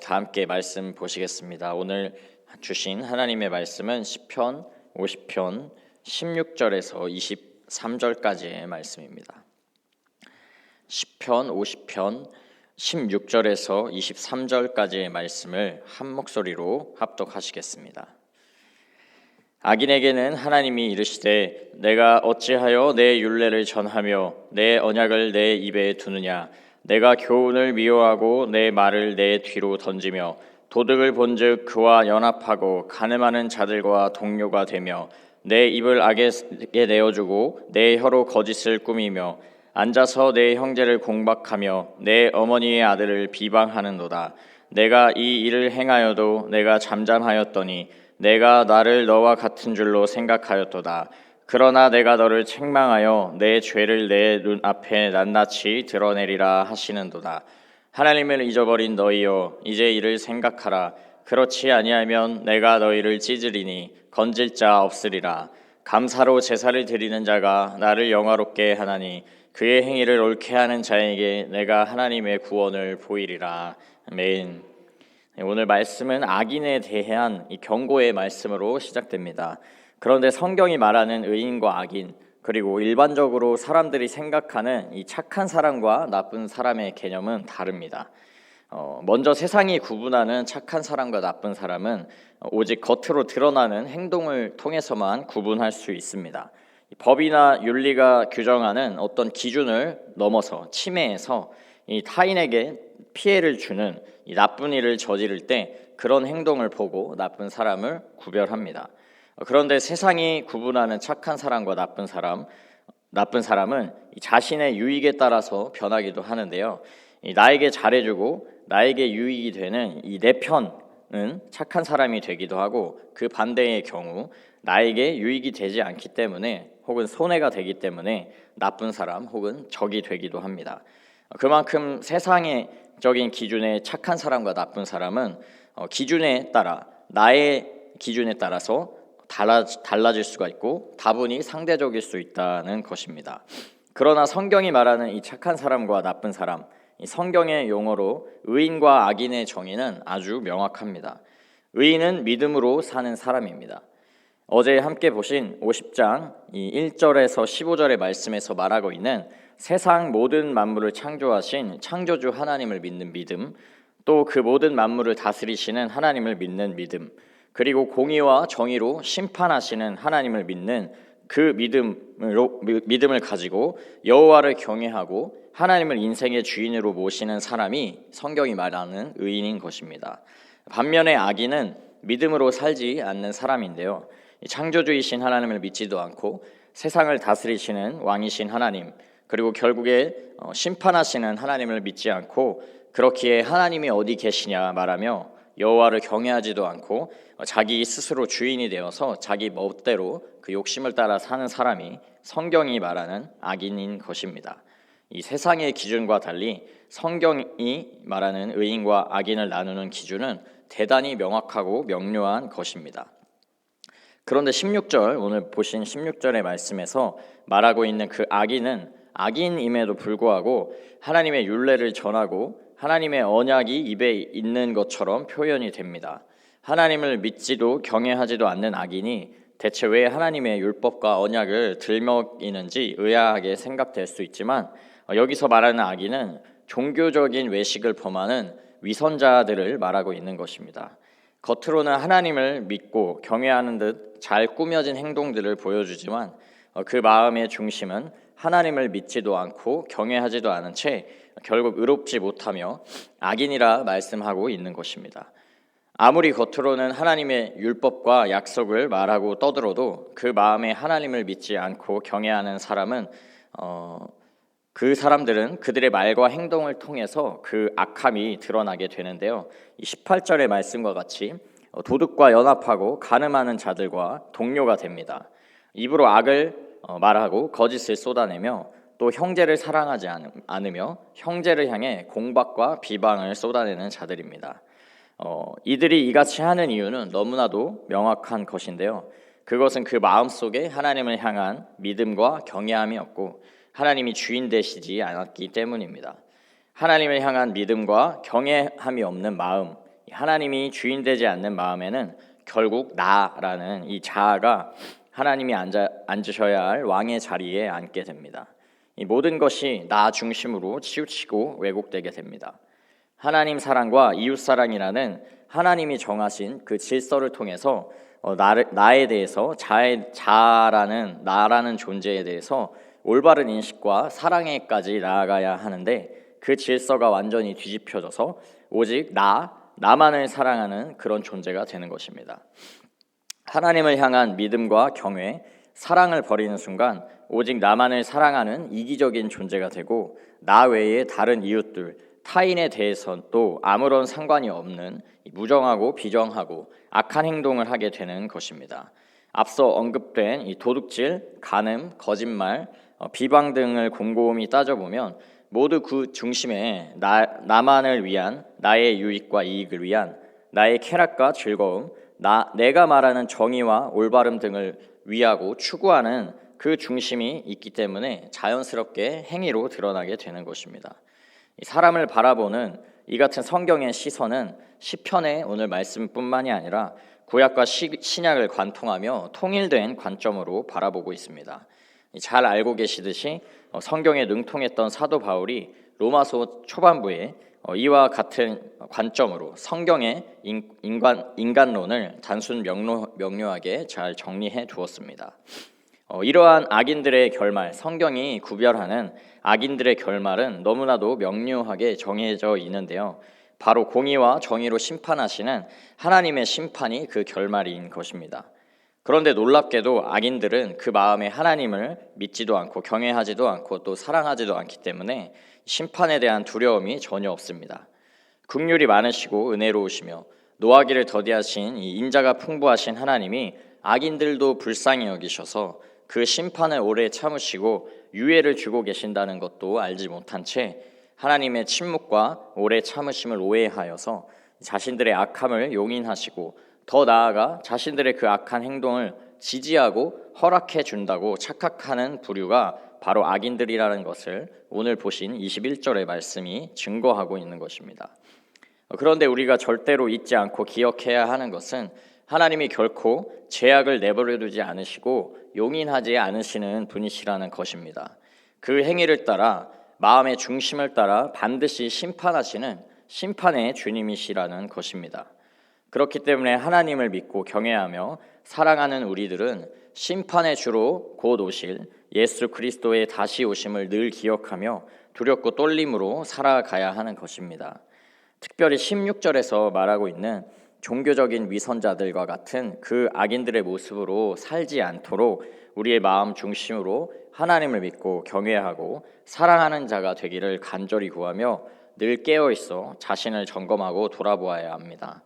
다 함께 말씀 보시겠습니다. 오늘 주신 하나님의 말씀은 시편 50편 16절에서 23절까지의 말씀입니다. 시편 50편 16절에서 23절까지의 말씀을 한 목소리로 합독하시겠습니다. 악인에게는 하나님이 이르시되 내가 어찌하여 내 율례를 전하며 내 언약을 내 입에 두느냐. 내가 교훈을 미워하고 내 말을 내 뒤로 던지며 도둑을 본즉 그와 연합하고 간음하는 자들과 동료가 되며 내 입을 악에게 내어주고 내 혀로 거짓을 꾸미며 앉아서 내 형제를 공박하며 내 어머니의 아들을 비방하는도다. 내가 이 일을 행하여도 내가 잠잠하였더니 내가 나를 너와 같은 줄로 생각하였도다. 그러나 내가 너를 책망하여 내 죄를 내 눈앞에 낱낱이 드러내리라 하시는도다. 하나님을 잊어버린 너희여, 이제 이를 생각하라. 그렇지 아니하면 내가 너희를 찢으리니 건질 자 없으리라. 감사로 제사를 드리는 자가 나를 영화롭게 하나니 그의 행위를 옳게 하는 자에게 내가 하나님의 구원을 보이리라. 아멘. 오늘 말씀은 악인에 대한 이 경고의 말씀으로 시작됩니다. 그런데 성경이 말하는 의인과 악인, 그리고 일반적으로 사람들이 생각하는 이 착한 사람과 나쁜 사람의 개념은 다릅니다. 먼저 세상이 구분하는 착한 사람과 나쁜 사람은 오직 겉으로 드러나는 행동을 통해서만 구분할 수 있습니다. 법이나 윤리가 규정하는 어떤 기준을 넘어서 침해해서 이 타인에게 피해를 주는 이 나쁜 일을 저지를 때 그런 행동을 보고 나쁜 사람을 구별합니다. 그런데 세상이 구분하는 착한 사람과 나쁜 사람은 자신의 유익에 따라서 변하기도 하는데요. 나에게 잘해주고 나에게 유익이 되는 이 내 편은 착한 사람이 되기도 하고, 그 반대의 경우 나에게 유익이 되지 않기 때문에 혹은 손해가 되기 때문에 나쁜 사람 혹은 적이 되기도 합니다. 그만큼 세상적인 기준의 착한 사람과 나쁜 사람은 기준에 따라, 나의 기준에 따라서 달라질 수가 있고 다분히 상대적일 수 있다는 것입니다. 그러나 성경이 말하는 이 착한 사람과 나쁜 사람, 이 성경의 용어로 의인과 악인의 정의는 아주 명확합니다. 의인은 믿음으로 사는 사람입니다. 어제 함께 보신 50장 이 1절에서 15절의 말씀에서 말하고 있는 세상 모든 만물을 창조하신 창조주 하나님을 믿는 믿음, 또 그 모든 만물을 다스리시는 하나님을 믿는 믿음, 그리고 공의와 정의로 심판하시는 하나님을 믿는 그 믿음을 가지고 여호와를 경외하고 하나님을 인생의 주인으로 모시는 사람이 성경이 말하는 의인인 것입니다. 반면에 악인은 믿음으로 살지 않는 사람인데요. 창조주이신 하나님을 믿지도 않고 세상을 다스리시는 왕이신 하나님, 그리고 결국에 심판하시는 하나님을 믿지 않고 그렇기에 하나님이 어디 계시냐 말하며 여호와를 경외하지도 않고 자기 스스로 주인이 되어서 자기 멋대로 그 욕심을 따라 사는 사람이 성경이 말하는 악인인 것입니다. 이 세상의 기준과 달리 성경이 말하는 의인과 악인을 나누는 기준은 대단히 명확하고 명료한 것입니다. 그런데 16절, 오늘 보신 16절의 말씀에서 말하고 있는 그 악인은 악인임에도 불구하고 하나님의 율례를 전하고 하나님의 언약이 입에 있는 것처럼 표현이 됩니다. 하나님을 믿지도 경외하지도 않는 악인이 대체 왜 하나님의 율법과 언약을 들먹이는지 의아하게 생각될 수 있지만, 여기서 말하는 악인은 종교적인 외식을 범하는 위선자들을 말하고 있는 것입니다. 겉으로는 하나님을 믿고 경외하는 듯 잘 꾸며진 행동들을 보여주지만 그 마음의 중심은 하나님을 믿지도 않고 경외하지도 않은 채 결국 의롭지 못하며 악인이라 말씀하고 있는 것입니다. 아무리 겉으로는 하나님의 율법과 약속을 말하고 떠들어도 그 마음에 하나님을 믿지 않고 경외하는 사람은 그 사람들은 그들의 말과 행동을 통해서 그 악함이 드러나게 되는데요. 이 18절의 말씀과 같이 도둑과 연합하고 간음하는 자들과 동료가 됩니다. 입으로 악을 말하고 거짓을 쏟아내며 또 형제를 사랑하지 않으며 형제를 향해 공박과 비방을 쏟아내는 자들입니다. 이들이 이같이 하는 이유는 너무나도 명확한 것인데요. 그것은 그 마음속에 하나님을 향한 믿음과 경외함이 없고 하나님이 주인 되시지 않았기 때문입니다. 하나님을 향한 믿음과 경외함이 없는 마음, 하나님이 주인 되지 않는 마음에는 결국 나라는 이 자아가 하나님이 앉으셔야 할 왕의 자리에 앉게 됩니다. 이 모든 것이 나 중심으로 치우치고 왜곡되게 됩니다. 하나님 사랑과 이웃 사랑이라는 하나님이 정하신 그 질서를 통해서 나에 대해서 자아라는 나라는 존재에 대해서 올바른 인식과 사랑에까지 나아가야 하는데, 그 질서가 완전히 뒤집혀져서 오직 나만을 사랑하는 그런 존재가 되는 것입니다. 하나님을 향한 믿음과 경외, 사랑을 버리는 순간 오직 나만을 사랑하는 이기적인 존재가 되고, 나 외에 다른 이웃들, 타인에 대해서도 아무런 상관이 없는 무정하고 비정하고 악한 행동을 하게 되는 것입니다. 앞서 언급된 이 도둑질, 간음, 거짓말, 비방 등을 곰곰이 따져보면 모두 그 중심에 나만을 위한, 나의 유익과 이익을 위한, 나의 쾌락과 즐거움, 내가 말하는 정의와 올바름 등을 위하고 추구하는 그 중심이 있기 때문에 자연스럽게 행위로 드러나게 되는 것입니다. 사람을 바라보는 이 같은 성경의 시선은 시편의 오늘 말씀뿐만이 아니라 구약과 신약을 관통하며 통일된 관점으로 바라보고 있습니다. 잘 알고 계시듯이 성경에 능통했던 사도 바울이 로마서 초반부에 이와 같은 관점으로 성경의 인간론을 단순 명료하게 잘 정리해 두었습니다. 이러한 악인들의 결말, 성경이 구별하는 악인들의 결말은 너무나도 명료하게 정해져 있는데요. 바로 공의와 정의로 심판하시는 하나님의 심판이 그 결말인 것입니다. 그런데 놀랍게도 악인들은 그 마음에 하나님을 믿지도 않고 경외하지도 않고 또 사랑하지도 않기 때문에 심판에 대한 두려움이 전혀 없습니다. 긍휼이 많으시고 은혜로우시며 노하기를 더디하신 이 인자가 풍부하신 하나님이 악인들도 불쌍히 여기셔서 그 심판을 오래 참으시고 유예를 주고 계신다는 것도 알지 못한 채 하나님의 침묵과 오래 참으심을 오해하여서 자신들의 악함을 용인하시고 더 나아가 자신들의 그 악한 행동을 지지하고 허락해 준다고 착각하는 부류가 바로 악인들이라는 것을 오늘 보신 21절의 말씀이 증거하고 있는 것입니다. 그런데 우리가 절대로 잊지 않고 기억해야 하는 것은 하나님이 결코 죄악을 내버려 두지 않으시고 용인하지 않으시는 분이시라는 것입니다. 그 행위를 따라 마음의 중심을 따라 반드시 심판하시는 심판의 주님이시라는 것입니다. 그렇기 때문에 하나님을 믿고 경외하며 사랑하는 우리들은 심판의 주로 곧 오실 예수 그리스도의 다시 오심을 늘 기억하며 두렵고 떨림으로 살아가야 하는 것입니다. 특별히 16절에서 말하고 있는 종교적인 위선자들과 같은 그 악인들의 모습으로 살지 않도록 우리의 마음 중심으로 하나님을 믿고 경외하고 사랑하는 자가 되기를 간절히 구하며 늘 깨어있어 자신을 점검하고 돌아보아야 합니다.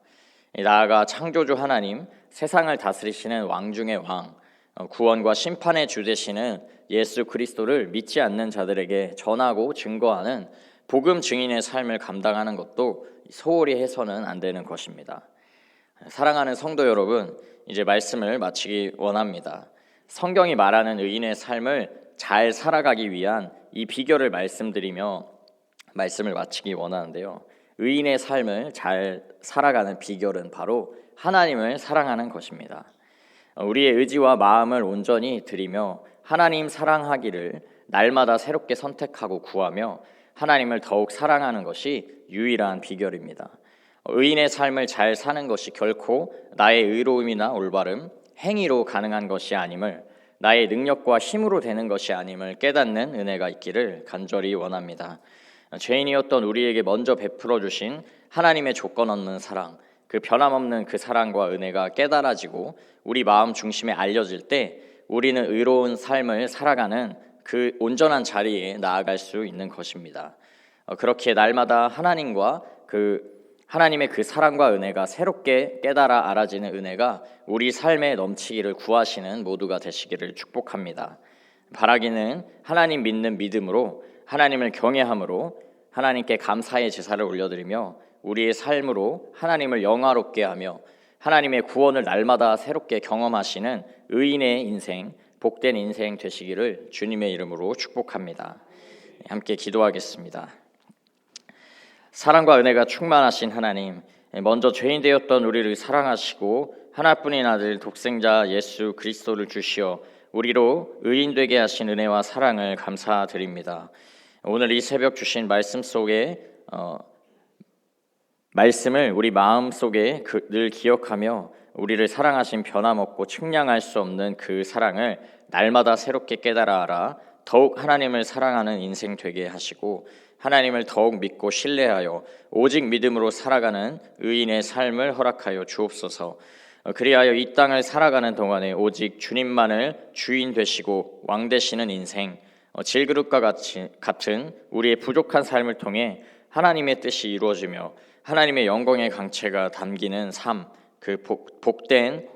나아가 창조주 하나님, 세상을 다스리시는 왕 중의 왕, 구원과 심판의 주 되시는 예수 그리스도를 믿지 않는 자들에게 전하고 증거하는 복음 증인의 삶을 감당하는 것도 소홀히 해서는 안 되는 것입니다. 사랑하는 성도 여러분, 이제 말씀을 마치기 원합니다. 성경이 말하는 의인의 삶을 잘 살아가기 위한 이 비결을 말씀드리며 말씀을 마치기 원하는데요. 의인의 삶을 잘 살아가는 비결은 바로 하나님을 사랑하는 것입니다. 우리의 의지와 마음을 온전히 드리며 하나님 사랑하기를 날마다 새롭게 선택하고 구하며 하나님을 더욱 사랑하는 것이 유일한 비결입니다. 의인의 삶을 잘 사는 것이 결코 나의 의로움이나 올바름, 행위로 가능한 것이 아님을, 나의 능력과 힘으로 되는 것이 아님을 깨닫는 은혜가 있기를 간절히 원합니다. 죄인이었던 우리에게 먼저 베풀어 주신 하나님의 조건 없는 사랑, 그 변함없는 그 사랑과 은혜가 깨달아지고 우리 마음 중심에 알려질 때 우리는 의로운 삶을 살아가는 그 온전한 자리에 나아갈 수 있는 것입니다. 그렇게 날마다 하나님의 그 사랑과 은혜가 새롭게 깨달아 알아지는 은혜가 우리 삶에 넘치기를 구하시는 모두가 되시기를 축복합니다. 바라기는 하나님 믿는 믿음으로, 하나님을 경외함으로 하나님께 감사의 제사를 올려드리며 우리의 삶으로 하나님을 영화롭게 하며 하나님의 구원을 날마다 새롭게 경험하시는 의인의 인생, 복된 인생 되시기를 주님의 이름으로 축복합니다. 함께 기도하겠습니다. 사랑과 은혜가 충만하신 하나님, 먼저 죄인 되었던 우리를 사랑하시고 하나뿐인 아들 독생자 예수 그리스도를 주시어 우리로 의인 되게 하신 은혜와 사랑을 감사드립니다. 오늘 이 새벽 주신 말씀 속에 말씀을 우리 마음 속에 늘 기억하며 우리를 사랑하신 변함없고 측량할 수 없는 그 사랑을 날마다 새롭게 깨달아 알아 더욱 하나님을 사랑하는 인생 되게 하시고 하나님을 더욱 믿고 신뢰하여 오직 믿음으로 살아가는 의인의 삶을 허락하여 주옵소서. 그리하여 이 땅을 살아가는 동안에 오직 주님만을 주인 되시고 왕 되시는 인생, 질그릇과 같은 우리의 부족한 삶을 통해 하나님의 뜻이 이루어지며 하나님의 영광의 강체가 담기는 삶, 그 복된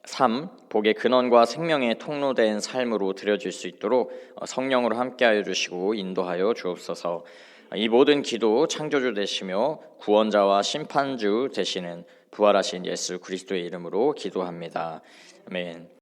삶, 복의 근원과 생명의 통로된 삶으로 드려질 수 있도록 성령으로 함께하여 주시고 인도하여 주옵소서. 이 모든 기도 창조주 되시며 구원자와 심판주 되시는 부활하신 예수 그리스도의 이름으로 기도합니다. 아멘.